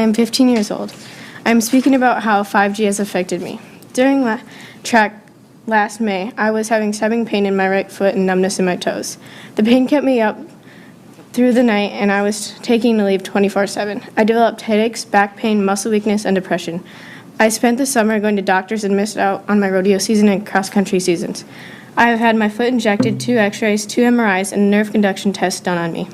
am 15 years old. I am speaking about how 5G has affected me. During track last May, I was having stabbing pain in my right foot and numbness in my toes. The pain kept me up through the night, and I was taking a leave 24/7. I developed headaches, back pain, muscle weakness, and depression. I spent the summer going to doctors and missed out on my rodeo season and cross-country seasons. I have had my foot injected, 2 x-rays, 2 MRIs, and a nerve conduction test done on me.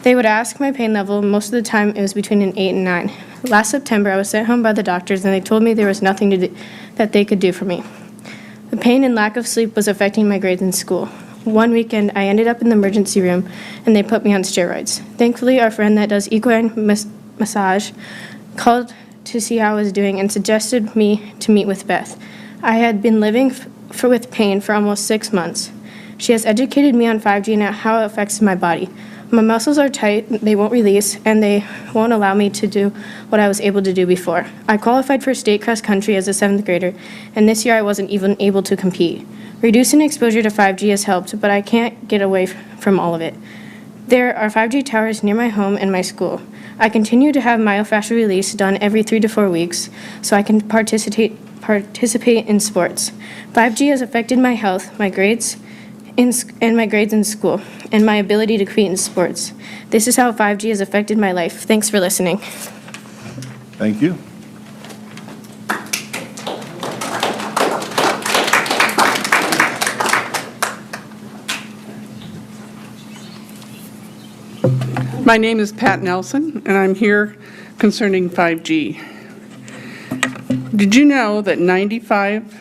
They would ask my pain level. Most of the time, it was between an 8 and 9. Last September, I was sent home by the doctors, and they told me there was nothing that they could do for me. The pain and lack of sleep was affecting my grades in school. One weekend, I ended up in the emergency room, and they put me on steroids. Thankfully, our friend that does equine massage called to see how I was doing and suggested me to meet with Beth. I had been living with pain for almost 6 months. She has educated me on 5G and how it affects my body. My muscles are tight, they won't release, and they won't allow me to do what I was able to do before. I qualified for state cross country as a 7th grader, and this year I wasn't even able to compete. Reducing exposure to 5G has helped, but I can't get away from all of it. There are 5G towers near my home and my school. I continue to have myofascial release done every 3 to 4 weeks so I can participate in sports. 5G has affected my health, my grades in school, and my ability to compete in sports. This is how 5G has affected my life. Thanks for listening. Thank you. My name is Pat Nelson, and I'm here concerning 5G. Did you know that 95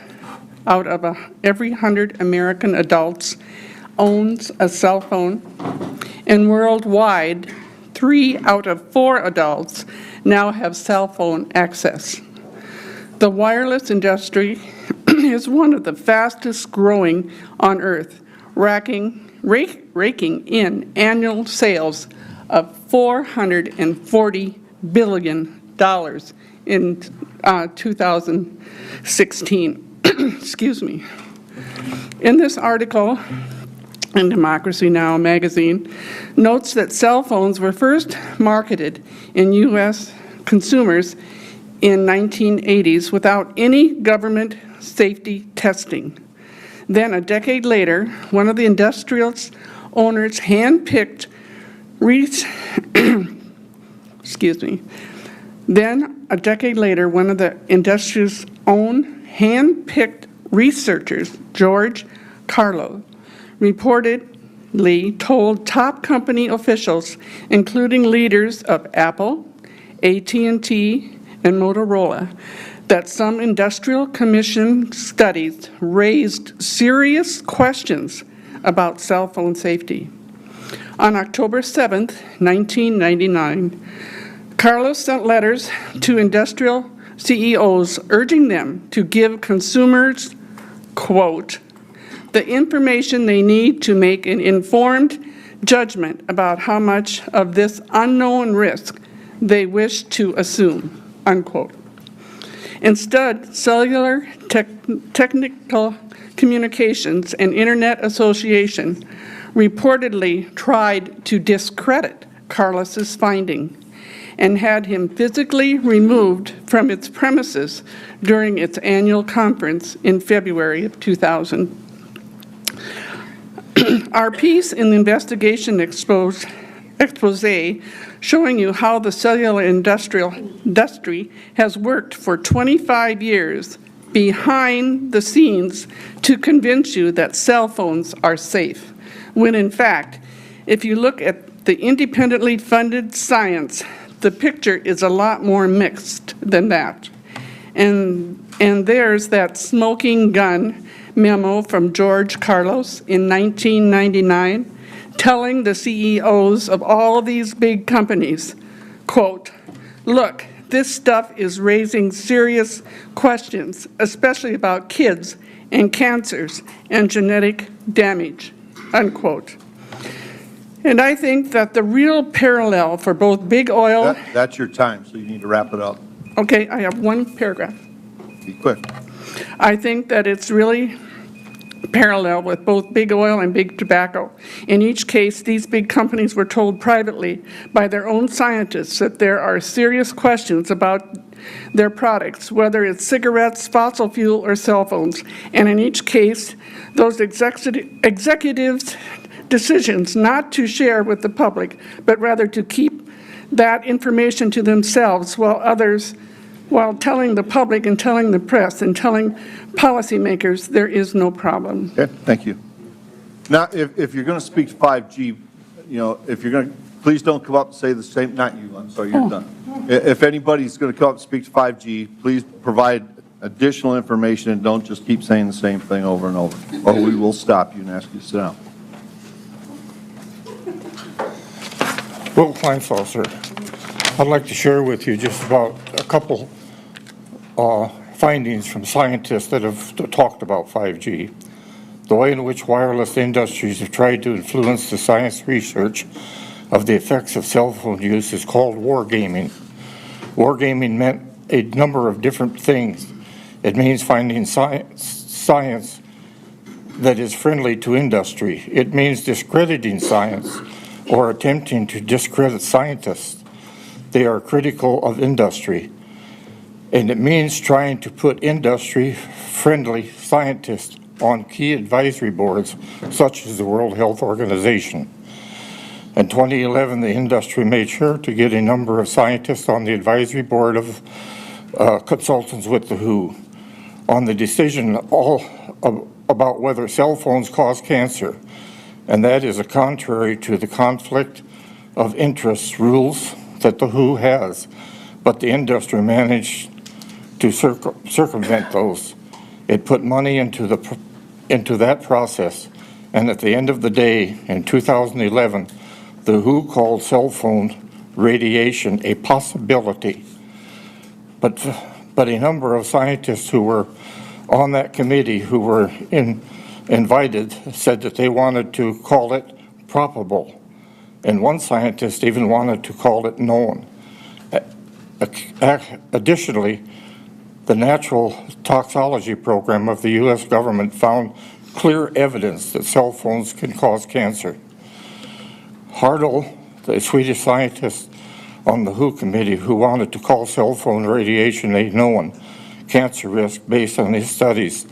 out of every 100 American adults owns a cell phone? And worldwide, 3 out of 4 adults now have cell phone access. The wireless industry is one of the fastest growing on earth, raking in annual sales of $440 billion in 2016. Excuse me. In this article, in Democracy Now! Magazine, notes that cell phones were first marketed in U.S. consumers in 1980s without any government safety testing. Then a decade later, one of the industrial's owners handpicked Then, a decade later, one of the industry's own hand-picked researchers, George Carlo, reportedly told top company officials, including leaders of Apple, AT&T, and Motorola, that some industrial commission studies raised serious questions about cell phone safety. On October 7, 1999, Carlos sent letters to industrial CEOs urging them to give consumers, quote, the information they need to make an informed judgment about how much of this unknown risk they wish to assume, unquote. Instead, Cellular Technical Communications and Internet Association reportedly tried to discredit Carlos's finding and had him physically removed from its premises during its annual conference in February of 2000. Our piece in the investigation expose showing you how the cellular industry has worked for 25 years behind the scenes to convince you that cell phones are safe, when in fact, if you look at the independently funded science, the picture is a lot more mixed than that. And there's that smoking gun memo from George Carlos in 1999 telling the CEOs of all of these big companies, quote, look, this stuff is raising serious questions, especially about kids and cancers and genetic damage, unquote. And I think that the real parallel for both big oil... That's your time, so you need to wrap it up. Okay, I have one paragraph. Be quick. I think that it's really parallel with both big oil and big tobacco. In each case, these big companies were told privately by their own scientists that there are serious questions about their products, whether it's cigarettes, fossil fuel, or cell phones. And in each case, those executives' decisions not to share with the public, but rather to keep that information to themselves while telling the public and telling the press and telling policymakers there is no problem. Okay, thank you. Now, if you're going to speak to 5G, if you're going to, please don't come up and say the same, not you, I'm sorry, you're done. If anybody's going to come up and speak to 5G, please provide additional information and don't just keep saying the same thing over and over, or we will stop you and ask you to sit down. Will Kleinsall, sir. I'd like to share with you just about a couple findings from scientists that have talked about 5G. The way in which wireless industries have tried to influence the science research of the effects of cell phone use is called wargaming. Wargaming meant a number of different things. It means finding science that is friendly to industry. It means discrediting science or attempting to discredit scientists. They are critical of industry. And it means trying to put industry-friendly scientists on key advisory boards, such as the World Health Organization. In 2011, the industry made sure to get a number of scientists on the advisory board of consultants with the WHO on the decision about whether cell phones cause cancer. And that is contrary to the conflict of interest rules that the WHO has. But the industry managed to circumvent those. It put money into that process. And at the end of the day, in 2011, the WHO called cell phone radiation a possibility. But a number of scientists who were on that committee who were invited said that they wanted to call it probable. And one scientist even wanted to call it known. Additionally, the Natural Toxicology Program of the U.S. government found clear evidence that cell phones can cause cancer. Hardel, the Swedish scientist on the WHO committee who wanted to call cell phone radiation a known cancer risk based on his studies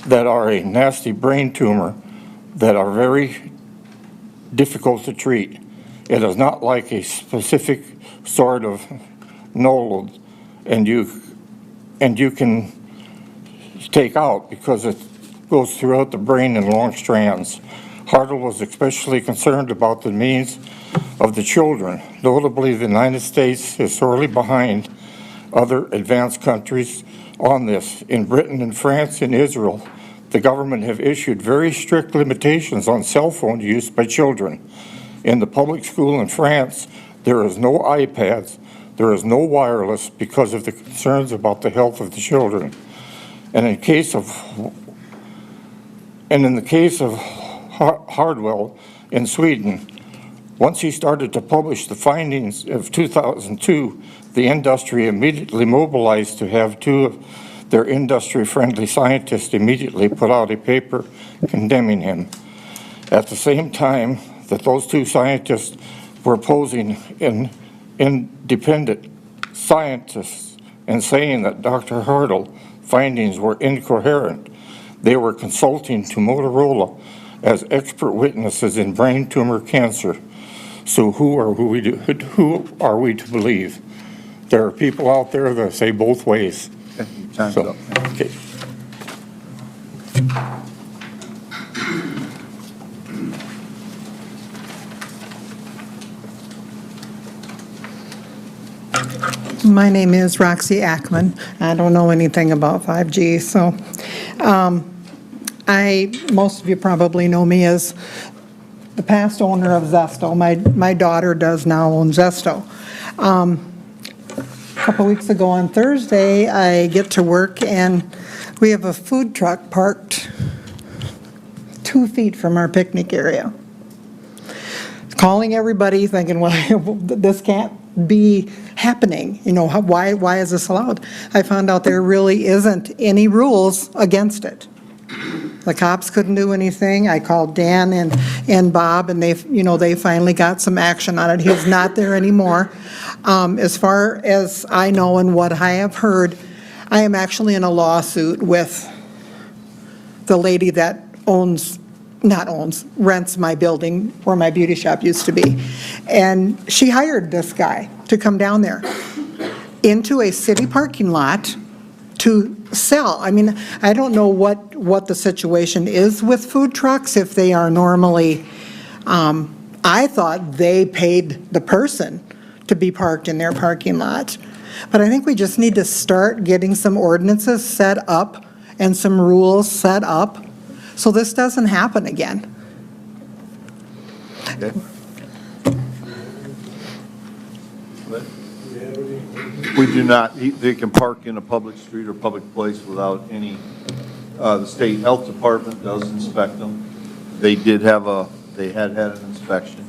that are a nasty brain tumor that are very difficult to treat. It is not like a specific sort of node and you can take out because it goes throughout the brain in long strands. Hardel was especially concerned about the needs of the children. Notably, the United States is sorely behind other advanced countries on this. In Britain and France and Israel, the government have issued very strict limitations on cell phone use by children. In the public school in France, there is no iPads, there is no wireless because of the concerns about the health of the children. And in the case of Hardwell in Sweden, once he started to publish the findings of 2002, the industry immediately mobilized to have two of their industry-friendly scientists immediately put out a paper condemning him. At the same time that those two scientists were posing in independent scientists and saying that Dr. Hardel findings were incoherent, they were consulting to Motorola as expert witnesses in brain tumor cancer. So who are we to believe? There are people out there that say both ways. Okay, time's So, up. okay. My name is Roxy Ackman. I don't know anything about 5G, so most of you probably know me as the past owner of Zesto. My daughter does now own Zesto. A couple weeks ago on Thursday, I get to work and we have a food truck parked 2 feet from our picnic area. Calling everybody thinking, well, this can't be happening. You know, why is this allowed? I found out there really isn't any rules against it. The cops couldn't do anything. I called Dan and Bob, and they finally got some action on it. He's not there anymore. As far as I know and what I have heard, I am actually in a lawsuit with the lady that rents my building where my beauty shop used to be. And she hired this guy to come down there into a city parking lot to sell. I mean, I don't know what the situation is with food trucks, if they are normally, I thought they paid the person to be parked in their parking lot. But I think we just need to start getting some ordinances set up and some rules set up so this doesn't happen again. Okay. We do not, they can park in a public street or public place without any, the state health department does inspect them. They had an inspection.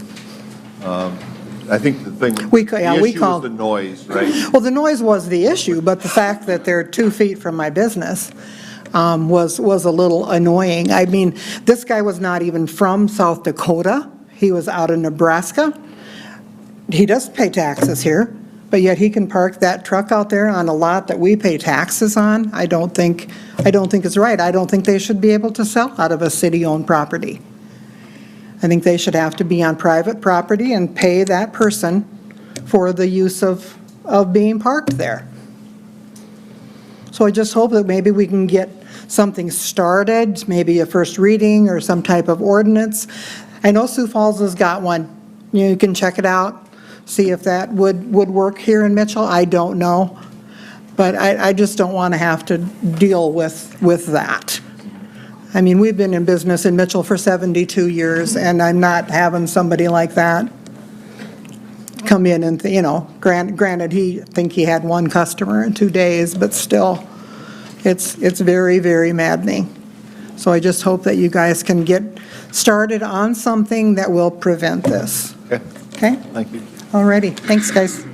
I think the thing, the issue was the noise, right? Well, the noise was the issue, but the fact that they're 2 feet from my business was a little annoying. I mean, this guy was not even from South Dakota. He was out of Nebraska. He does pay taxes here, but yet he can park that truck out there on a lot that we pay taxes on. I don't think it's right. I don't think they should be able to sell out of a city-owned property. I think they should have to be on private property and pay that person for the use of being parked there. So I just hope that maybe we can get something started, maybe a first reading or some type of ordinance. I know Sioux Falls has got one. You can check it out, see if that would work here in Mitchell. I don't know. But I just don't want to have to deal with that. I mean, we've been in business in Mitchell for 72 years, and I'm not having somebody like that come in and, granted, he had one customer in 2 days, but still, it's very, very maddening. So I just hope that you guys can get started on something that will prevent this. Okay. Okay? Thank you. All righty. Thanks, guys.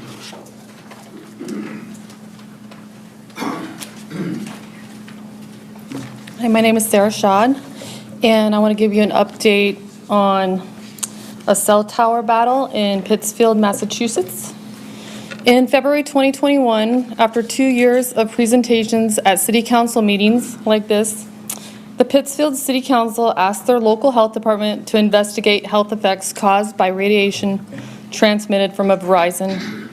Hi, my name is Sarah Schad, and I want to give you an update on a cell tower battle in Pittsfield, Massachusetts. In February 2021, after 2 years of presentations at city council meetings like this, the Pittsfield City Council asked their local health department to investigate health effects caused by radiation transmitted from a Verizon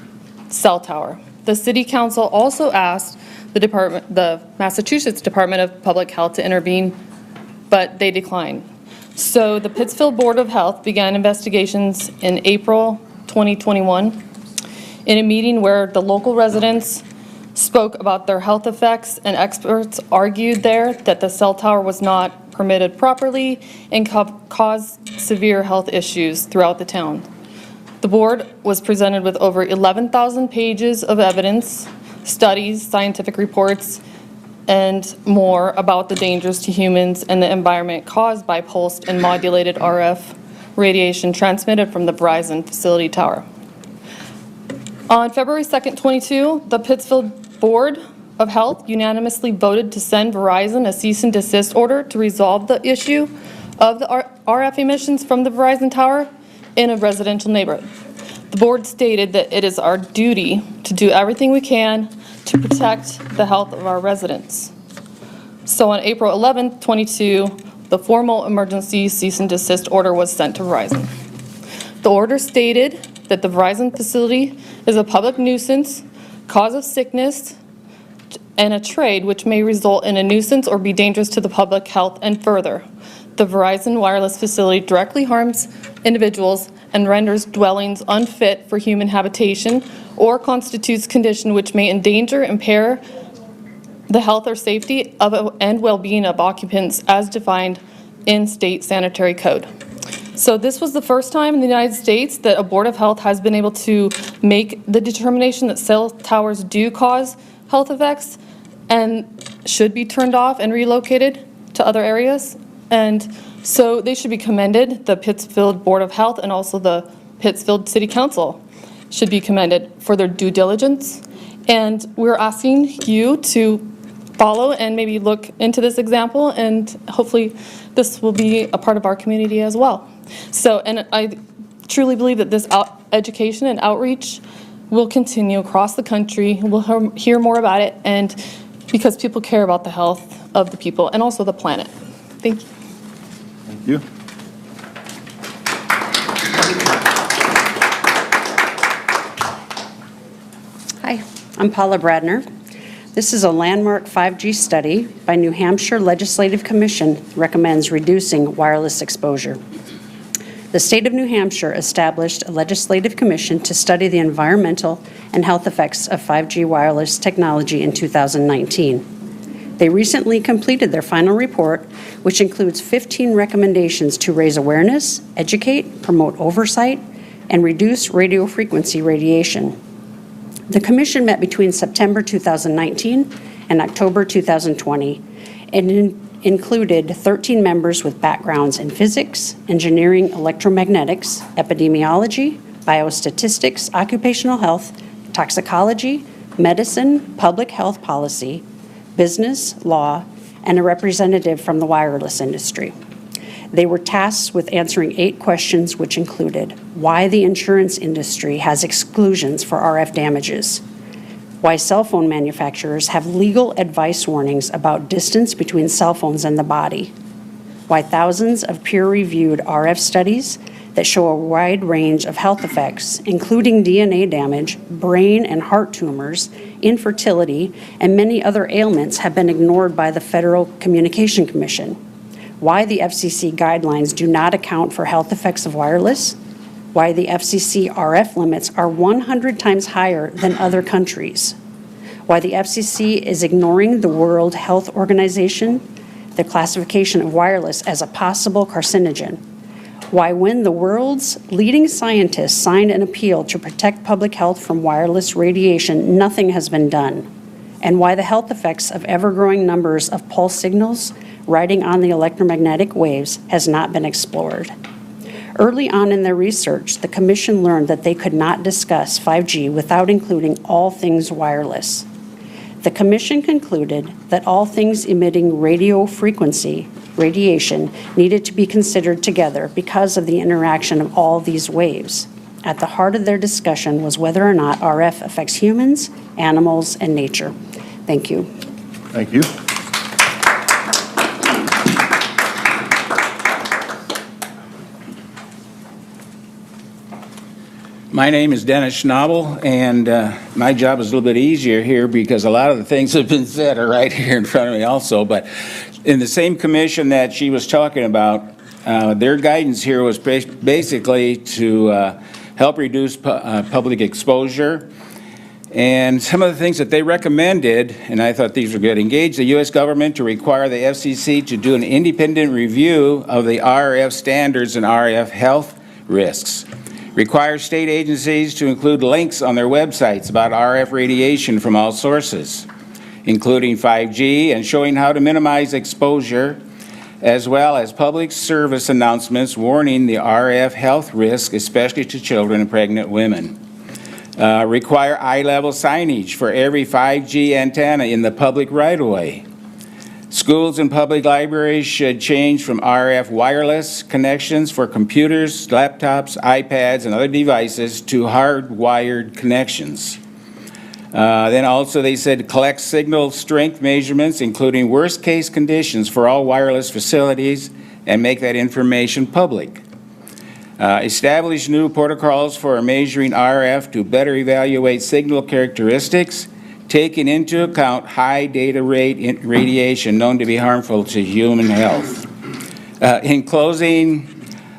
cell tower. The city council also asked the Massachusetts Department of Public Health to intervene, but they declined. So the Pittsfield Board of Health began investigations in April 2021 in a meeting where the local residents spoke about their health effects, and experts argued there that the cell tower was not permitted properly and caused severe health issues throughout the town. The board was presented with over 11,000 pages of evidence, studies, scientific reports, and more about the dangers to humans and the environment caused by pulsed and modulated RF radiation transmitted from the Verizon facility tower. On February 2nd, 22, the Pittsfield Board of Health unanimously voted to send Verizon a cease and desist order to resolve the issue of the RF emissions from the Verizon tower in a residential neighborhood. The board stated that it is our duty to do everything we can to protect the health of our residents. So on April 11th, 22, the formal emergency cease and desist order was sent to Verizon. The order stated that the Verizon facility is a public nuisance, cause of sickness, and a trade which may result in a nuisance or be dangerous to the public health, and further, the Verizon wireless facility directly harms individuals and renders dwellings unfit for human habitation or constitutes condition which may endanger, impair the health or safety of and well-being of occupants as defined in state sanitary code. So this was the first time in the United States that a Board of Health has been able to make the determination that cell towers do cause health effects and should be turned off and relocated to other areas. And so they should be commended. The Pittsfield Board of Health and also the Pittsfield City Council should be commended for their due diligence. And we're asking you to follow and maybe look into this example, and hopefully this will be a part of our community as well. So, and I truly believe that this education and outreach will continue across the country. We'll hear more about it, and because people care about the health of the people and also the planet. Thank you. Thank you. Hi, I'm Paula Bradner. This is a landmark 5G study by New Hampshire Legislative Commission recommends reducing wireless exposure. The state of New Hampshire established a legislative commission to study the environmental and health effects of 5G wireless technology in 2019. They recently completed their final report, which includes 15 recommendations to raise awareness, educate, promote oversight, and reduce radio frequency radiation. The commission met between September 2019 and October 2020 and included 13 members with backgrounds in physics, engineering, electromagnetics, epidemiology, biostatistics, occupational health, toxicology, medicine, public health policy, business, law, and a representative from the wireless industry. They were tasked with answering 8 questions, which included why the insurance industry has exclusions for RF damages, why cell phone manufacturers have legal advice warnings about distance between cell phones and the body, why thousands of peer-reviewed RF studies that show a wide range of health effects, including DNA damage, brain and heart tumors, infertility, and many other ailments, have been ignored by the Federal Communication Commission, why the FCC guidelines do not account for health effects of wireless, why the FCC RF limits are 100 times higher than other countries, why the FCC is ignoring the World Health Organization, the classification of wireless as a possible carcinogen, why when the world's leading scientists signed an appeal to protect public health from wireless radiation, nothing has been done, and why the health effects of ever-growing numbers of pulse signals riding on the electromagnetic waves has not been explored. Early on in their research, the Commission learned that they could not discuss 5G without including all things wireless. The Commission concluded that all things emitting radio frequency radiation needed to be considered together because of the interaction of all these waves. At the heart of their discussion was whether or not RF affects humans, animals, and nature. Thank you. Thank you. My name is Dennis Schnabel, and my job is a little bit easier here because a lot of the things that have been said are right here in front of me also. But in the same commission that she was talking about, their guidance here was basically to help reduce public exposure. And some of the things that they recommended, and I thought these were good, engage the U.S. government to require the FCC to do an independent review of the RF standards and RF health risks. Require state agencies to include links on their websites about RF radiation from all sources, including 5G, and showing how to minimize exposure, as well as public service announcements warning the RF health risk, especially to children and pregnant women. Require eye-level signage for every 5G antenna in the public right-of-way. Schools and public libraries should change from RF wireless connections for computers, laptops, iPads, and other devices to hardwired connections. Then also they said collect signal strength measurements, including worst-case conditions for all wireless facilities, and make that information public. Establish new protocols for measuring RF to better evaluate signal characteristics, taking into account high data rate radiation known to be harmful to human health. In closing,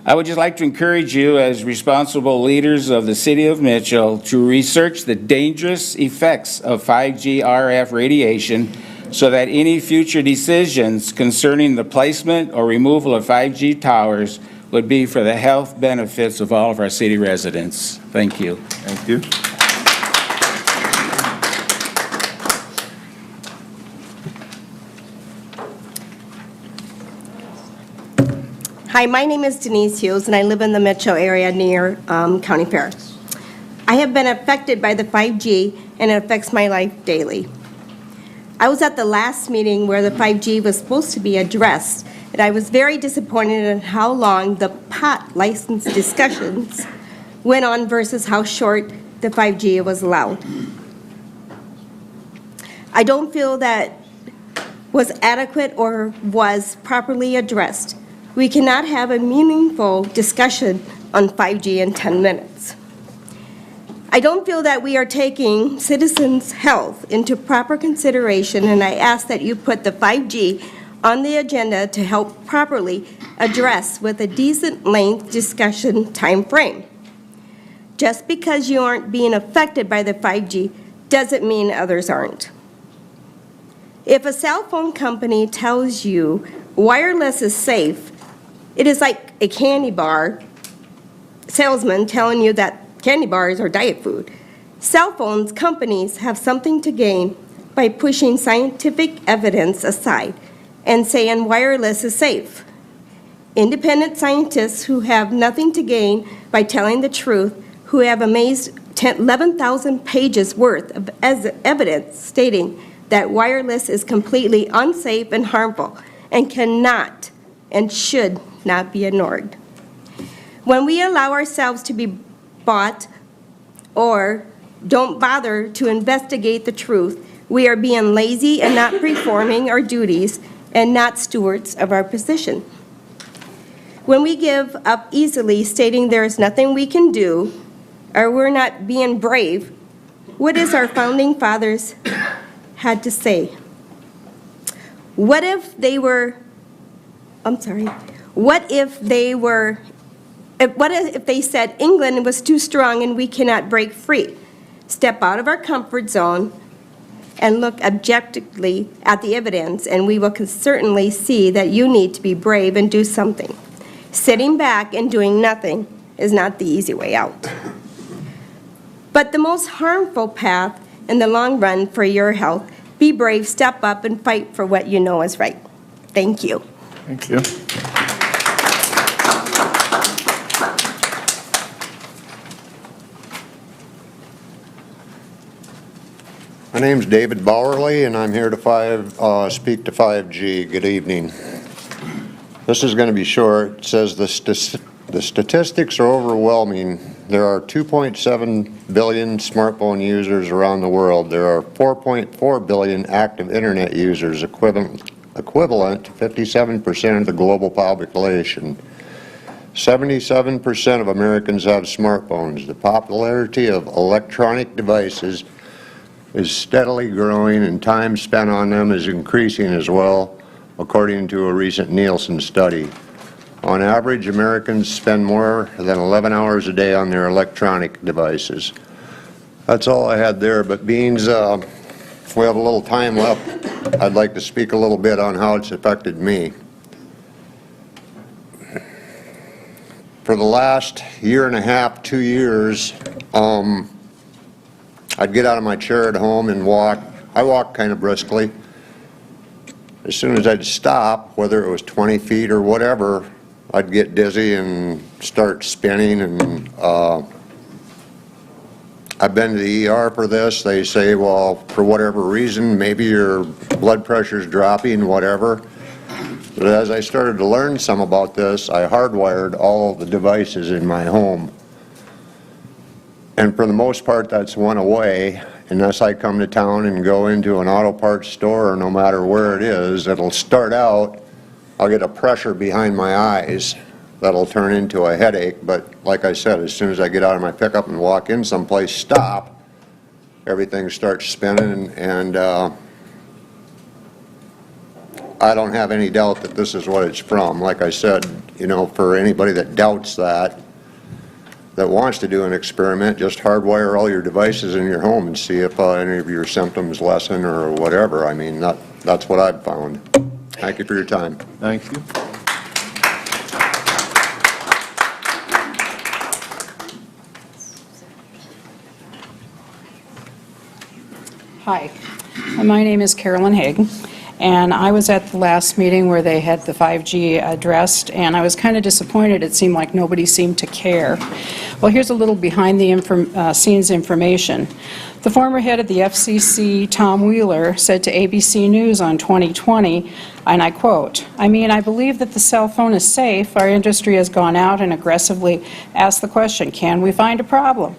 I would just like to encourage you as responsible leaders of the City of Mitchell to research the dangerous effects of 5G RF radiation so that any future decisions concerning the placement or removal of 5G towers would be for the health benefits of all of our city residents. Thank you. Thank you. Hi, my name is Denise Hughes, and I live in the Mitchell area near County Fair. I have been affected by the 5G, and it affects my life daily. I was at the last meeting where the 5G was supposed to be addressed, and I was very disappointed in how long the pot license discussions went on versus how short the 5G was allowed. I don't feel that was adequate or was properly addressed. We cannot have a meaningful discussion on 5G in 10 minutes. I don't feel that we are taking citizens' health into proper consideration, and I ask that you put the 5G on the agenda to help properly address with a decent length discussion time frame. Just because you aren't being affected by the 5G doesn't mean others aren't. If a cell phone company tells you wireless is safe, it is like a candy bar salesman telling you that candy bars are diet food. Cell phones companies have something to gain by pushing scientific evidence aside and saying wireless is safe. Independent scientists who have nothing to gain by telling the truth, who have amazed 11,000 pages worth of evidence stating that wireless is completely unsafe and harmful and cannot and should not be ignored. When we allow ourselves to be bought or don't bother to investigate the truth, we are being lazy and not performing our duties and not stewards of our position. When we give up easily, stating there is nothing we can do, or we're not being brave, what is our founding fathers had to say? What if they were, what if they said England was too strong and we cannot break free? Step out of our comfort zone and look objectively at the evidence, and we will certainly see that you need to be brave and do something. Sitting back and doing nothing is not the easy way out. But the most harmful path in the long run for your health, be brave, step up, and fight for what you know is right. Thank you. Thank you. My name's David Bowerly, and I'm here to speak to 5G. Good evening. This is going to be short. It says the statistics are overwhelming. There are 2.7 billion smartphone users around the world. There are 4.4 billion active internet users, equivalent to 57% of the global population. 77% of Americans have smartphones. The popularity of electronic devices is steadily growing, and time spent on them is increasing as well, according to a recent Nielsen study. On average, Americans spend more than 11 hours a day on their electronic devices. That's all I had there, but Beans, we have a little time left. I'd like to speak a little bit on how it's affected me. For the last year and a half, 2 years, I'd get out of my chair at home and walk. I walk kind of briskly. As soon as I'd stop, whether it was 20 feet or whatever, I'd get dizzy and start spinning, and I've been to the ER for this. They say, well, for whatever reason, maybe your blood pressure's dropping, whatever. But as I started to learn some about this, I hardwired all the devices in my home. And for the most part, that's went away. Unless I come to town and go into an auto parts store, or no matter where it is, it'll start out, I'll get a pressure behind my eyes that'll turn into a headache. But like I said, as soon as I get out of my pickup and walk in someplace, stop, everything starts spinning, and I don't have any doubt that this is what it's from. Like I said, you know, for anybody that doubts that wants to do an experiment, just hardwire all your devices in your home and see if any of your symptoms lessen or whatever. I mean, that's what I've found. Thank you for your time. Thank you. Hi, my name is Carolyn Haig, and I was at the last meeting where they had the 5G addressed, and I was kind of disappointed. It seemed like nobody seemed to care. Well, here's a little behind the scenes information. The former head of the FCC, Tom Wheeler, said to ABC News on 2020, and I quote, "I mean, I believe that the cell phone is safe. Our industry has gone out and aggressively asked the question, can we find a problem?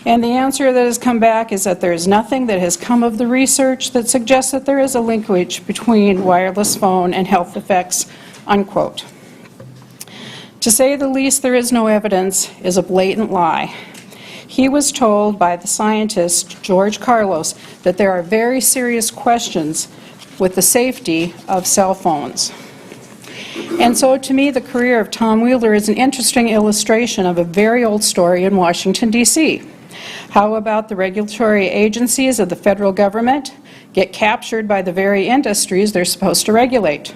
And the answer that has come back is that there is nothing that has come of the research that suggests that there is a linkage between wireless phone and health effects," unquote. To say the least, there is no evidence is a blatant lie. He was told by the scientist, George Carlos, that there are very serious questions with the safety of cell phones. And so, to me, the career of Tom Wheeler is an interesting illustration of a very old story in Washington, D.C. How about the regulatory agencies of the federal government get captured by the very industries they're supposed to regulate?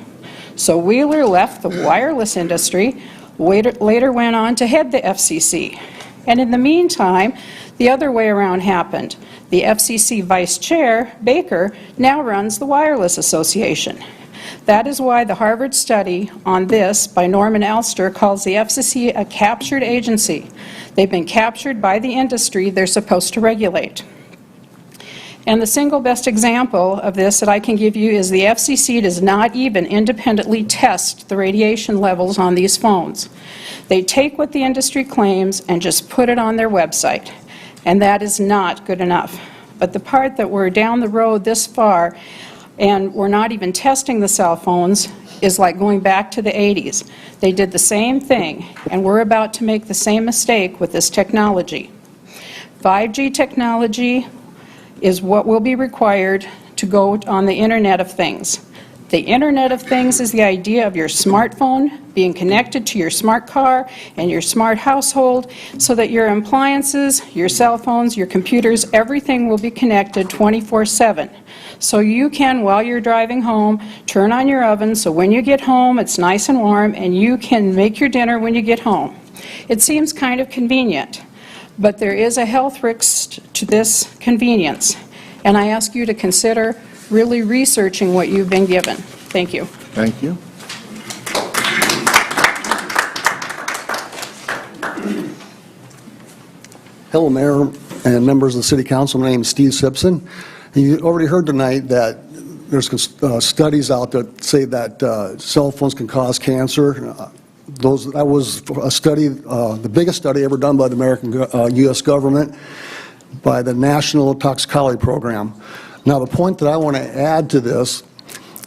So Wheeler left the wireless industry, later went on to head the FCC. And in the meantime, the other way around happened. The FCC Vice Chair, Baker, now runs the Wireless Association. That is why the Harvard study on this by Norman Elster calls the FCC a captured agency. They've been captured by the industry they're supposed to regulate. And the single best example of this that I can give you is the FCC does not even independently test the radiation levels on these phones. They take what the industry claims and just put it on their website, and that is not good enough. But the part that we're down the road this far and we're not even testing the cell phones is like going back to the 80s. They did the same thing, and we're about to make the same mistake with this technology. 5G technology is what will be required to go on the Internet of Things. The Internet of Things is the idea of your smartphone being connected to your smart car and your smart household so that your appliances, your cell phones, your computers, everything will be connected 24/7. So you can, while you're driving home, turn on your oven so when you get home it's nice and warm and you can make your dinner when you get home. It seems kind of convenient, but there is a health risk to this convenience. And I ask you to consider really researching what you've been given. Thank you. Thank you. Hello, Mayor and members of the City Council. My name is Steve Simpson. And you already heard tonight that there's studies out that say that cell phones can cause cancer. That was a study, the biggest study ever done by the U.S. government, by the National Toxicology Program. Now, the point that I want to add to this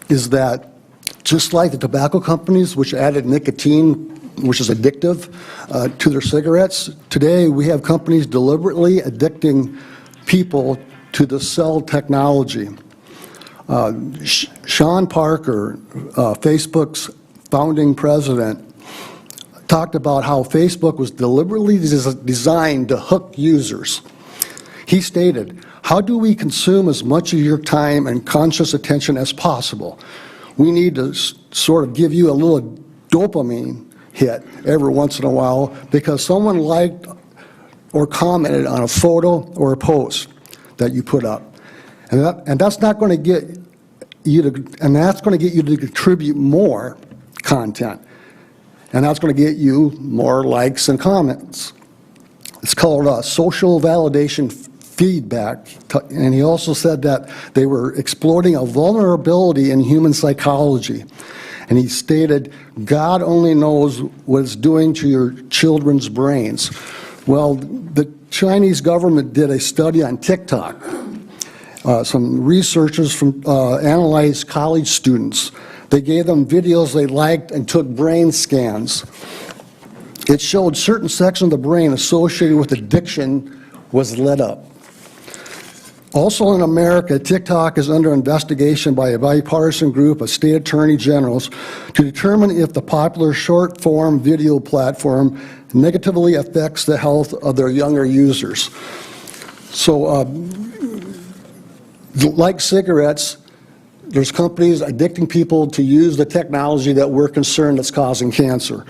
is that just like the tobacco companies, which added nicotine, which is addictive, to their cigarettes, today we have companies deliberately addicting people to the cell technology. Sean Parker, Facebook's founding president, talked about how Facebook was deliberately designed to hook users. He stated, "How do we consume as much of your time and conscious attention as possible? We need to sort of give you a little dopamine hit every once in a while because someone liked or commented on a photo or a post that you put up. And that's not going to get you to, and that's going to get you to contribute more content. And that's going to get you more likes and comments. It's called social validation feedback. And he also said that they were exploiting a vulnerability in human psychology. And he stated, God only knows what it's doing to your children's brains. Well, the Chinese government did a study on TikTok. Some researchers analyzed college students. They gave them videos they liked and took brain scans. It showed certain sections of the brain associated with addiction was lit up. Also in America, TikTok is under investigation by a bipartisan group of state attorney generals to determine if the popular short-form video platform negatively affects the health of their younger users. So, like cigarettes, there's companies addicting people to use the technology that we're concerned that's causing cancer.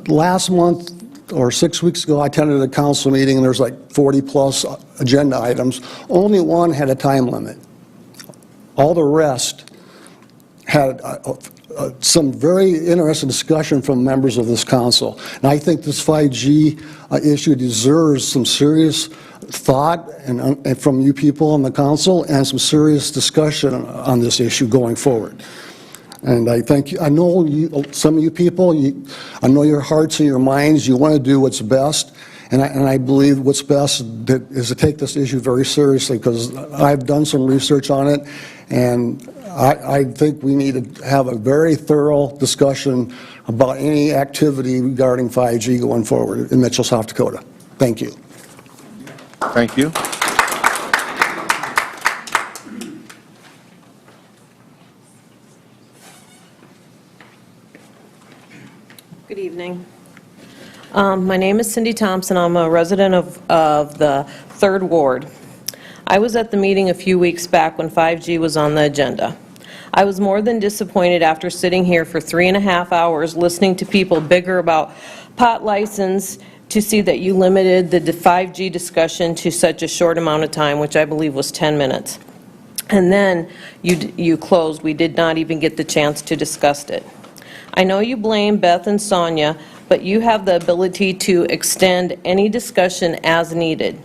Last month, or 6 weeks ago, I attended a council meeting and there's like 40+ agenda items. Only one had a time limit. All the rest had some very interesting discussion from members of this council. And I think this 5G issue deserves some serious thought and from you people on the council and some serious discussion on this issue going forward. And I thank you. I know you, some of you people, I know your hearts and your minds, you want to do what's best. And I believe what's best is to take this issue very seriously, because I've done some research on it, and I think we need to have a very thorough discussion about any activity regarding 5G going forward in Mitchell, South Dakota. Thank you. Thank you. Good evening. My name is Cindy Thompson. I'm a resident of the 3rd Ward. I was at the meeting a few weeks back when 5G was on the agenda. I was more than disappointed after sitting here for 3.5 hours listening to people bigger about pot license to see that you limited the 5G discussion to such a short amount of time, which I believe was 10 minutes. And then you closed. We did not even get the chance to discuss it. I know you blame Beth and Sonia, but you have the ability to extend any discussion as needed.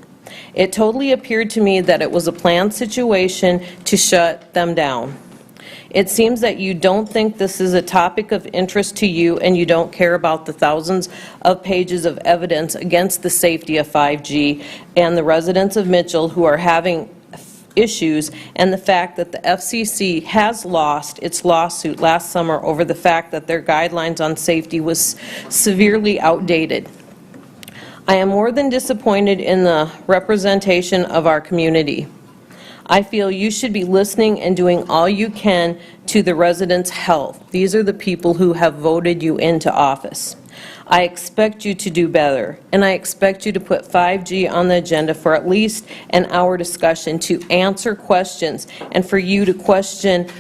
It totally appeared to me that it was a planned situation to shut them down. It seems that you don't think this is a topic of interest to you, and you don't care about the thousands of pages of evidence against the safety of 5G and the residents of Mitchell who are having issues, and the fact that the FCC has lost its lawsuit last summer over the fact that their guidelines on safety was severely outdated. I am more than disappointed in the representation of our community. I feel you should be listening and doing all you can to the residents' health. These are the people who have voted you into office. I expect you to do better, and I expect you to put 5G on the agenda for at least an hour discussion to answer questions and for you to question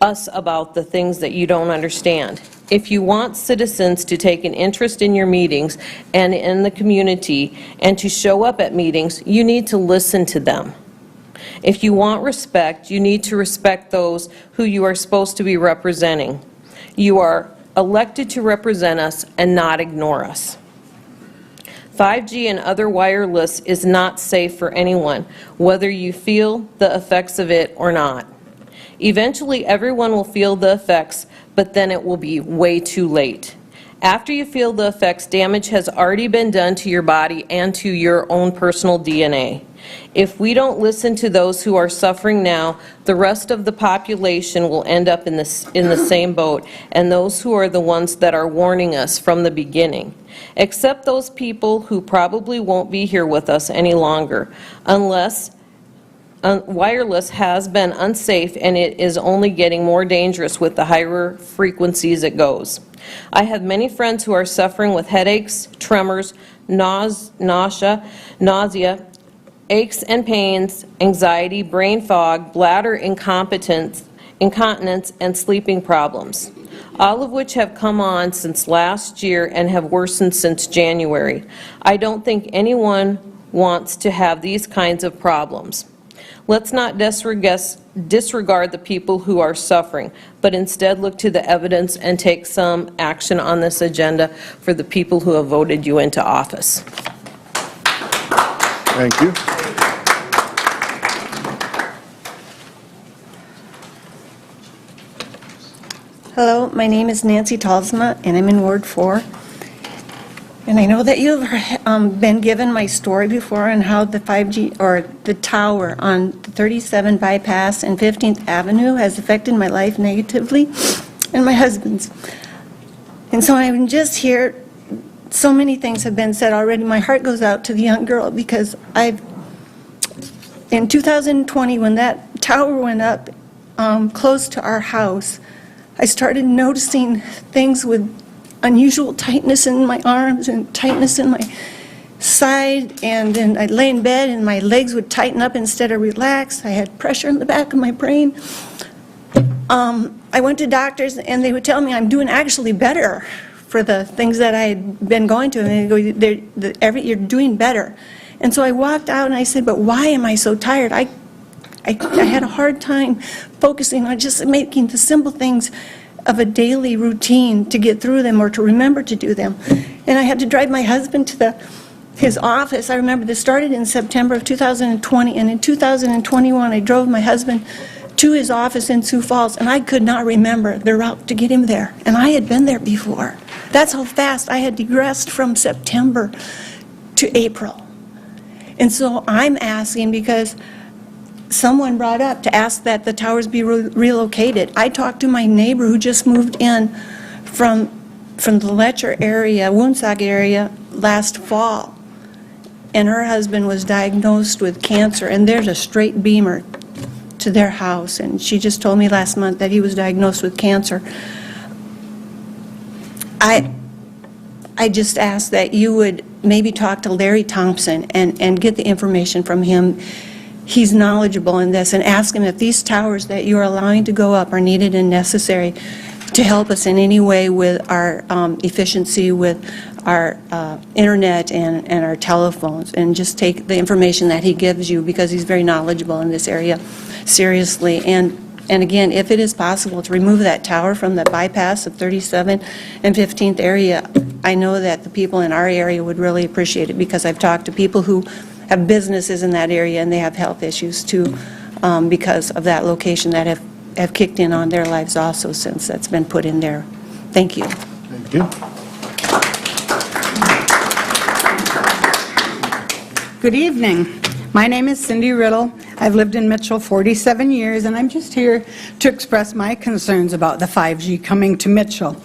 us about the things that you don't understand. If you want citizens to take an interest in your meetings and in the community and to show up at meetings, you need to listen to them. If you want respect, you need to respect those who you are supposed to be representing. You are elected to represent us and not ignore us. 5G and other wireless is not safe for anyone, whether you feel the effects of it or not. Eventually, everyone will feel the effects, but then it will be way too late. After you feel the effects, damage has already been done to your body and to your own personal DNA. If we don't listen to those who are suffering now, the rest of the population will end up in the same boat, and those who are the ones that are warning us from the beginning. Except those people who probably won't be here with us any longer, unless wireless has been unsafe, and it is only getting more dangerous with the higher frequencies it goes. I have many friends who are suffering with headaches, tremors, nausea, aches and pains, anxiety, brain fog, bladder incontinence, and sleeping problems, all of which have come on since last year and have worsened since January. I don't think anyone wants to have these kinds of problems. Let's not disregard the people who are suffering, but instead look to the evidence and take some action on this agenda for the people who have voted you into office. Thank you. Hello, my name is Nancy Talsma, and I'm in Ward 4. And I know that you've been given my story before on how the 5G, or the tower on the 37 bypass and 15th Avenue has affected my life negatively and my husband's. And so I'm just here, so many things have been said already. My heart goes out to the young girl, because in 2020, when that tower went up close to our house, I started noticing things with unusual tightness in my arms and tightness in my side, and then I'd lay in bed and my legs would tighten up instead of relax. I had pressure in the back of my brain. I went to doctors, and they would tell me I'm doing actually better for the things that I had been going to, and they go, you're doing better. And so I walked out and I said, but why am I so tired? I had a hard time focusing on just making the simple things of a daily routine to get through them or to remember to do them. And I had to drive my husband to his office. I remember this started in September of 2020, and in 2021 I drove my husband to his office in Sioux Falls, and I could not remember the route to get him there. And I had been there before. That's how fast I had digressed from September to April. And so I'm asking because someone brought up to ask that the towers be relocated. I talked to my neighbor who just moved in from the Letcher area, Woonsock area, last fall. And her husband was diagnosed with cancer, and there's a straight beamer to their house. And she just told me last month that he was diagnosed with cancer. I just ask that you would maybe talk to Larry Thompson and get the information from him. He's knowledgeable in this, and ask him if these towers that you are allowing to go up are needed and necessary to help us in any way with our efficiency with our internet and our telephones, and just take the information that he gives you, because he's very knowledgeable in this area, seriously. And again, if it is possible to remove that tower from the bypass of 37 and 15th area, I know that the people in our area would really appreciate it, because I've talked to people who have businesses in that area, and they have health issues too, because of that location that have kicked in on their lives also since that's been put in there. Thank you. Thank you. Good evening. My name is Cindy Riddle. I've lived in Mitchell 47 years, and I'm just here to express my concerns about the 5G coming to Mitchell.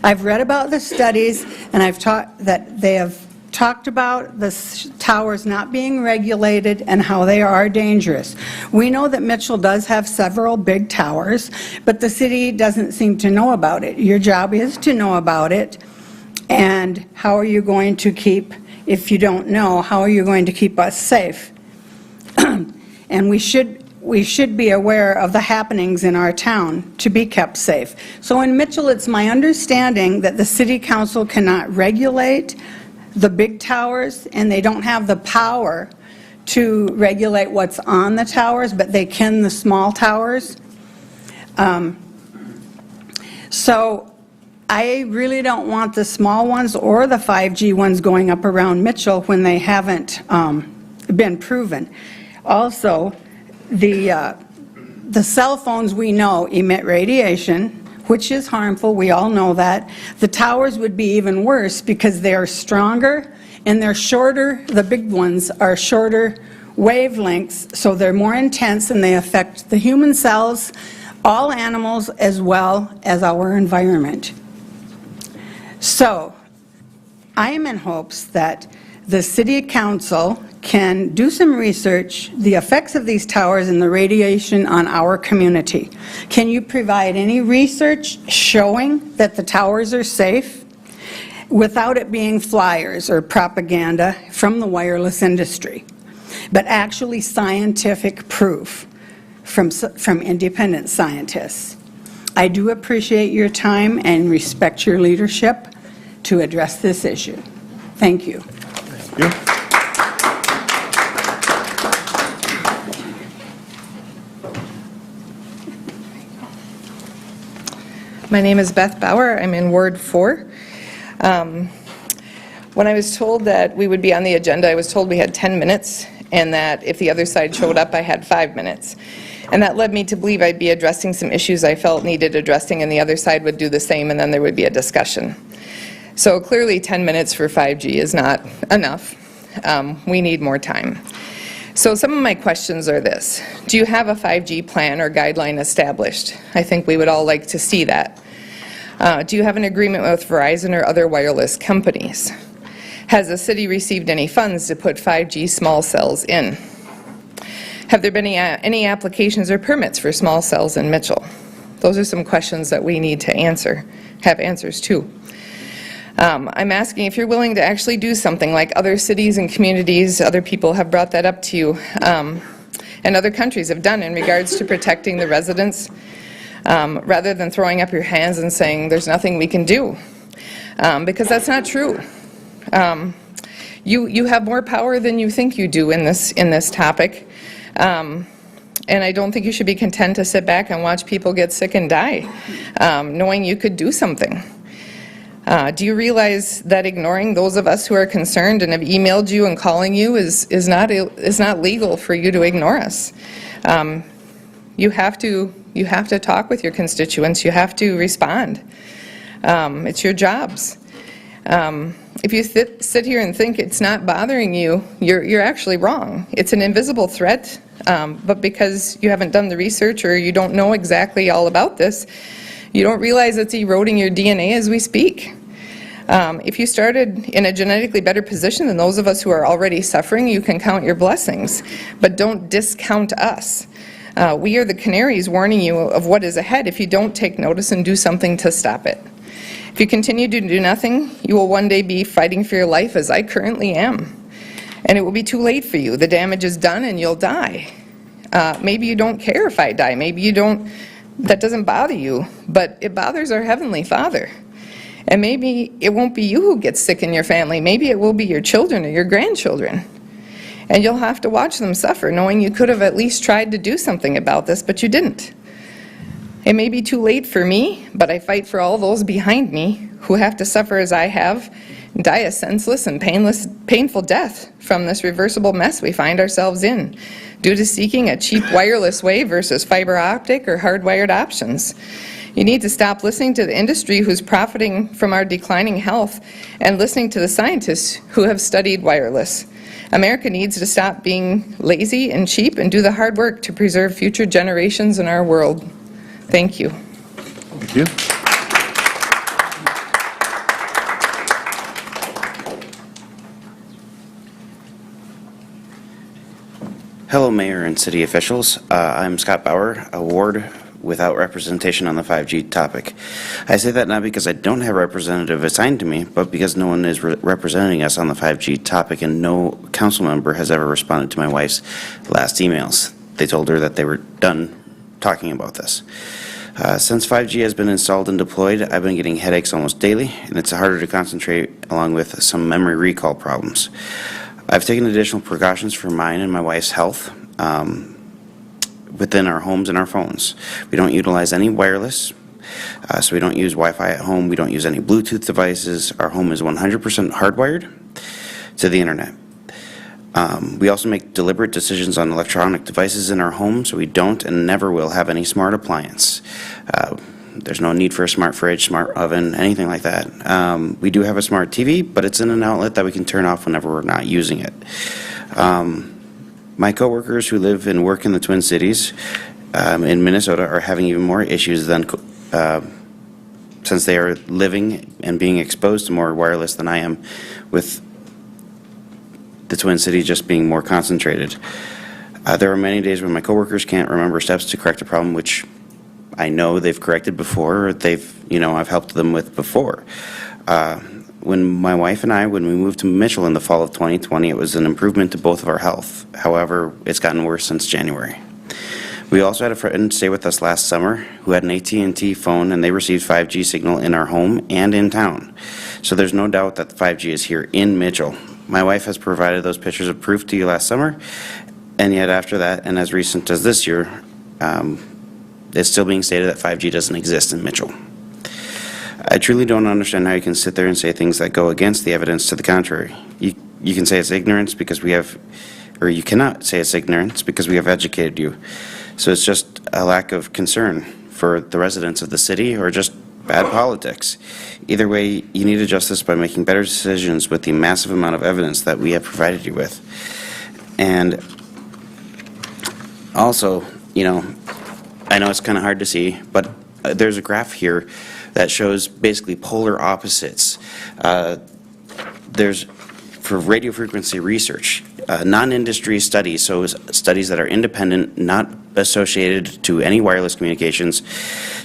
I've read about the studies, and I've taught that they have talked about the towers not being regulated and how they are dangerous. We know that Mitchell does have several big towers, but the city doesn't seem to know about it. Your job is to know about it, and how are you going to keep, if you don't know, how are you going to keep us safe? And we should be aware of the happenings in our town to be kept safe. So in Mitchell, it's my understanding that the city council cannot regulate the big towers, and they don't have the power to regulate what's on the towers, but they can the small towers. So I really don't want the small ones or the 5G ones going up around Mitchell when they haven't been proven. Also, the cell phones we know emit radiation, which is harmful. We all know that. The towers would be even worse because they are stronger and they're shorter. The big ones are shorter wavelengths, so they're more intense, and they affect the human cells, all animals, as well as our environment. So I am in hopes that the City Council can do some research, the effects of these towers and the radiation on our community. Can you provide any research showing that the towers are safe without it being flyers or propaganda from the wireless industry, but actually scientific proof from independent scientists? I do appreciate your time and respect your leadership to address this issue. Thank you. Thank you. My name is Beth Bauer. I'm in Ward 4. When I was told that we would be on the agenda, I was told we had 10 minutes, and that if the other side showed up, I had 5 minutes. And that led me to believe I'd be addressing some issues I felt needed addressing, and the other side would do the same, and then there would be a discussion. So clearly 10 minutes for 5G is not enough. We need more time. So some of my questions are this. Do you have a 5G plan or guideline established? I think we would all like to see that. Do you have an agreement with Verizon or other wireless companies? Has the city received any funds to put 5G small cells in? Have there been any applications or permits for small cells in Mitchell? Those are some questions that we need to have answers to. I'm asking if you're willing to actually do something like other cities and communities, other people have brought that up to you, and other countries have done in regards to protecting the residents, rather than throwing up your hands and saying there's nothing we can do, because that's not true. You have more power than you think you do in this topic, and And I don't think you should be content to sit back and watch people get sick and die, knowing you could do something. Do you realize that ignoring those of us who are concerned and have emailed you and calling you is not legal for you to ignore us? You have to talk with your constituents. You have to respond. It's your jobs. If you sit here and think it's not bothering you, you're actually wrong. It's an invisible threat, but because you haven't done the research or you don't know exactly all about this, you don't realize it's eroding your DNA as we speak. If you started in a genetically better position than those of us who are already suffering, you can count your blessings, but don't discount us. We are the canaries warning you of what is ahead if you don't take notice and do something to stop it. If you continue to do nothing, you will one day be fighting for your life as I currently am. And it will be too late for you. The damage is done and you'll die. Maybe you don't care if I die. Maybe you don't, that doesn't bother you, but it bothers our Heavenly Father. And maybe it won't be you who gets sick in your family. Maybe it will be your children or your grandchildren. And you'll have to watch them suffer, knowing you could have at least tried to do something about this, but you didn't. It may be too late for me, but I fight for all those behind me who have to suffer as I have, and die a senseless and painful death from this reversible mess we find ourselves in, due to seeking a cheap wireless way versus fiber optic or hardwired options. You need to stop listening to the industry who's profiting from our declining health and listening to the scientists who have studied wireless. America needs to stop being lazy and cheap and do the hard work to preserve future generations in our world. Thank you. Thank you. Hello, Mayor and city officials. I'm Scott Bauer, a ward without representation on the 5G topic. I say that not because I don't have a representative assigned to me, but because no one is representing us on the 5G topic, and no council member has ever responded to my wife's last emails. They told her that they were done talking about this. Since 5G has been installed and deployed, I've been getting headaches almost daily, and it's harder to concentrate, along with some memory recall problems. I've taken additional precautions for mine and my wife's health within our homes and our phones. We don't utilize any wireless, so we don't use Wi-Fi at home. We don't use any Bluetooth devices. Our home is 100% hardwired to the internet. We also make deliberate decisions on electronic devices in our home, so we don't and never will have any smart appliance. There's no need for a smart fridge, smart oven, anything like that. We do have a smart TV, but it's in an outlet that we can turn off whenever we're not using it. My coworkers who live and work in the Twin Cities in Minnesota are having even more issues than since they are living and being exposed to more wireless than I am, with the Twin Cities just being more concentrated. There are many days when my coworkers can't remember steps to correct a problem which I know they've corrected before, or I've helped them with before. When my wife and I, when we moved to Mitchell in the fall of 2020, it was an improvement to both of our health. However, it's gotten worse since January. We also had a friend stay with us last summer who had an AT&T phone, and they received 5G signal in our home and in town. So there's no doubt that the 5G is here in Mitchell. My wife has provided those pictures of proof to you last summer, and yet after that, and as recent as this year, it's still being stated that 5G doesn't exist in Mitchell. I truly don't understand how you can sit there and say things that go against the evidence to the contrary. You can say it's ignorance because we have, or you cannot say it's ignorance because we have educated you. So it's just a lack of concern for the residents of the city, or just bad politics. Either way, you need to adjust this by making better decisions with the massive amount of evidence that we have provided you with. And also, I know it's kind of hard to see, but there's a graph here that shows basically polar opposites. There's, for radio frequency research, non-industry studies, so studies that are independent, not associated to any wireless communications,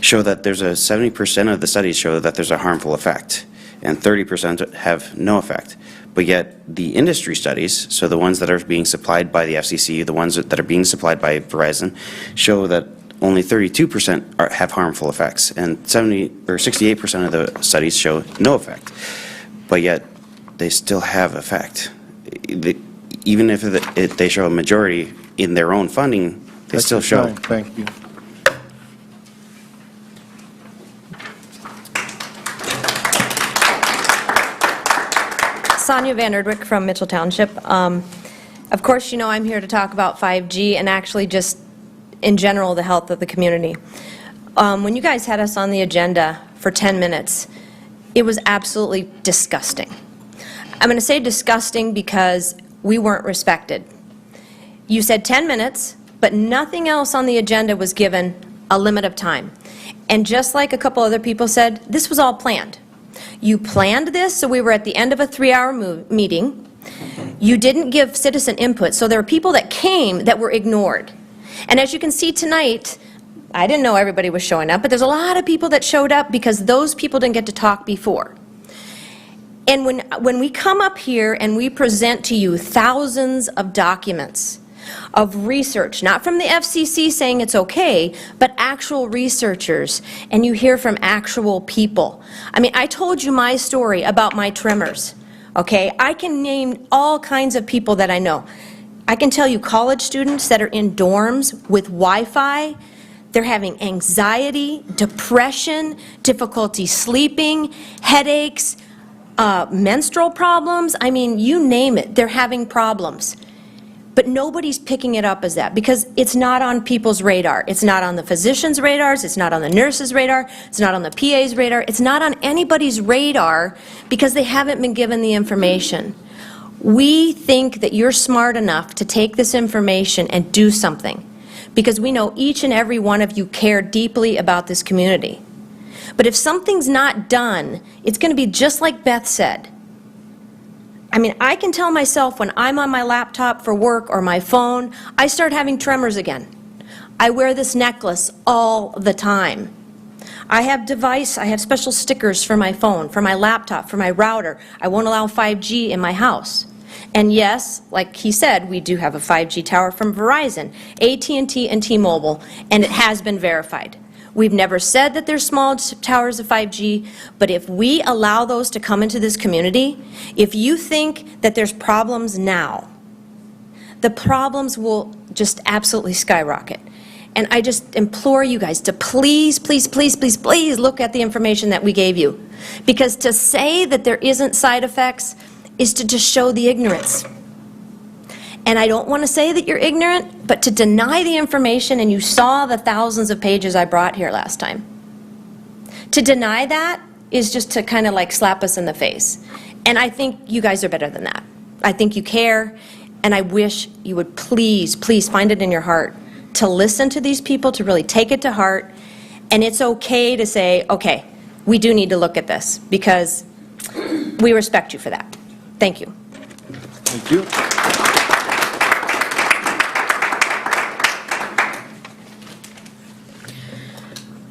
show that there's a 70% of the studies show that there's a harmful effect, and 30% have no effect. But yet the industry studies, so the ones that are being supplied by the FCC, the ones that are being supplied by Verizon, show that only 32% have harmful effects, and 68% of the studies show no effect. But yet they still have effect. Even if they show a majority in their own funding, They still show. Thank you. Sonia Vanderdwick from Mitchell Township. Of course, you know I'm here to talk about 5G and actually just in general the health of the community. When you guys had us on the agenda for 10 minutes, it was absolutely disgusting. I'm going to say disgusting because we weren't respected. You said 10 minutes, but nothing else on the agenda was given a limit of time. And just like a couple other people said, this was all planned. You planned this, so we were at the end of a 3-hour meeting. You didn't give citizen input, so there were people that came that were ignored. And as you can see tonight, I didn't know everybody was showing up, but there's a lot of people that showed up because those people didn't get to talk before. And when we come up here and we present to you thousands of documents of research, not from the FCC saying it's okay, but actual researchers, and you hear from actual people. I mean, I told you my story about my tremors, okay? I can name all kinds of people that I know. I can tell you college students that are in dorms with Wi-Fi, they're having anxiety, depression, difficulty sleeping, headaches, menstrual problems. I mean, you name it, they're having problems. But nobody's picking it up as that because it's not on people's radar. It's not on the physicians' radars. It's not on the nurses' radar. It's not on the PA's radar. It's not on anybody's radar because they haven't been given the information. We think that you're smart enough to take this information and do something because we know each and every one of you care deeply about this community. But if something's not done, it's going to be just like Beth said. I mean, I can tell myself when I'm on my laptop for work or my phone, I start having tremors again. I wear this necklace all the time. I have special stickers for my phone, for my laptop, for my router. I won't allow 5G in my house. And yes, like he said, we do have a 5G tower from Verizon, AT&T, and T-Mobile, and it has been verified. We've never said that there's small towers of 5G, but if we allow those to come into this community, if you think that there's problems now, the problems will just absolutely skyrocket. And I just implore you guys to please, please, please, please, please look at the information that we gave you. Because to say that there isn't side effects is to just show the ignorance. And I don't want to say that you're ignorant, but to deny the information, and you saw the thousands of pages I brought here last time. To deny that is just to kind of like slap us in the face. And I think you guys are better than that. I think you care, and I wish you would please, please find it in your heart to listen to these people, to really take it to heart. And it's okay to say, okay, we do need to look at this, because we respect you for that. Thank you. Thank you.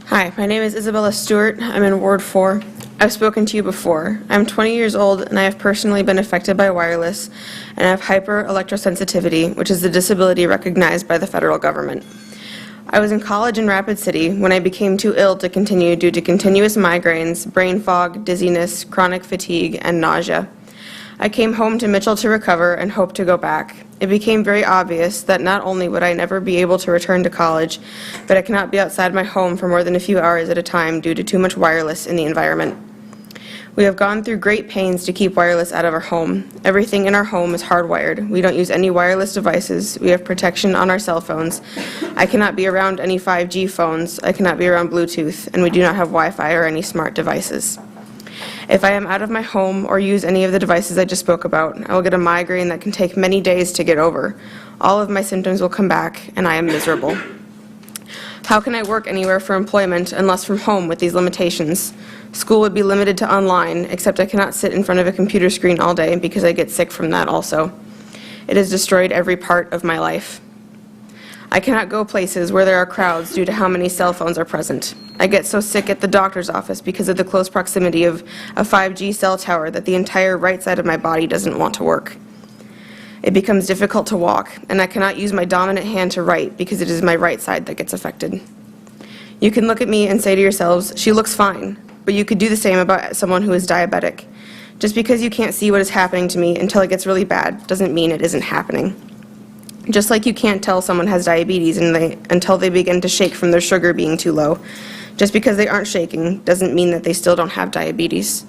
Hi, my name is Isabella Stewart. I'm in Ward 4. I've spoken to you before. I'm 20 years old and I have personally been affected by wireless, and I have hyper-electrosensitivity, which is a disability recognized by the federal government. I was in college in Rapid City when I became too ill to continue due to continuous migraines, brain fog, dizziness, chronic fatigue, and nausea. I came home to Mitchell to recover and hoped to go back. It became very obvious that not only would I never be able to return to college, but I cannot be outside my home for more than a few hours at a time due to too much wireless in the environment. We have gone through great pains to keep wireless out of our home. Everything in our home is hardwired. We don't use any wireless devices. We have protection on our cell phones. I cannot be around any 5G phones. I cannot be around Bluetooth, and we do not have Wi-Fi or any smart devices. If I am out of my home or use any of the devices I just spoke about, I will get a migraine that can take many days to get over. All of my symptoms will come back, and I am miserable. How can I work anywhere for employment unless from home with these limitations? School would be limited to online, except I cannot sit in front of a computer screen all day because I get sick from that also. It has destroyed every part of my life. I cannot go places where there are crowds due to how many cell phones are present. I get so sick at the doctor's office because of the close proximity of a 5G cell tower that the entire right side of my body doesn't want to work. It becomes difficult to walk, and I cannot use my dominant hand to write because it is my right side that gets affected. You can look at me and say to yourselves, she looks fine, but you could do the same about someone who is diabetic. Just because you can't see what is happening to me until it gets really bad doesn't mean it isn't happening. Just like you can't tell someone has diabetes until they begin to shake from their sugar being too low. Just because they aren't shaking doesn't mean that they still don't have diabetes.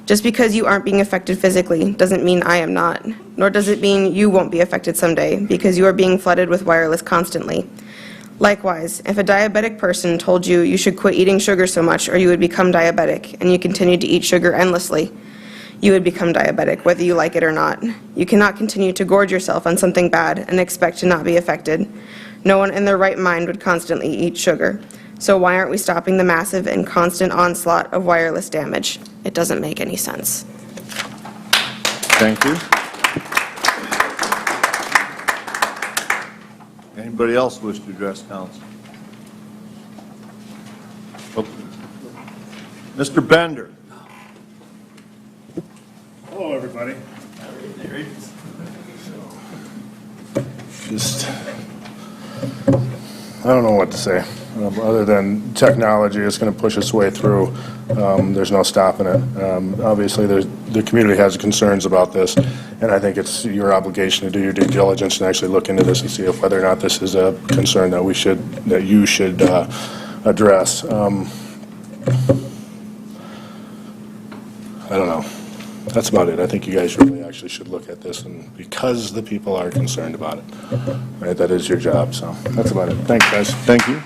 Just because you aren't being affected physically doesn't mean I am not, nor does it mean you won't be affected someday because you are being flooded with wireless constantly. Likewise, if a diabetic person told you you should quit eating sugar so much or you would become diabetic, and you continued to eat sugar endlessly, you would become diabetic, whether you like it or not. You cannot continue to gorge yourself on something bad and expect to not be affected. No one in their right mind would constantly eat sugar. So why aren't we stopping the massive and constant onslaught of wireless damage? It doesn't make any sense. Thank you. Anybody else wish to address council? Oh. Mr. Bender. Hello, everybody. Just, I don't know what to say, other than technology is going to push its way through. There's no stopping it. Obviously, the community has concerns about this, and I think it's your obligation to do your due diligence and actually look into this and see if whether or not this is a concern that you should address. I don't know. That's about it. I think you guys really actually should look at this, and because the people are concerned about it, right, that is your job. So that's about it. Thanks, guys. Thank you.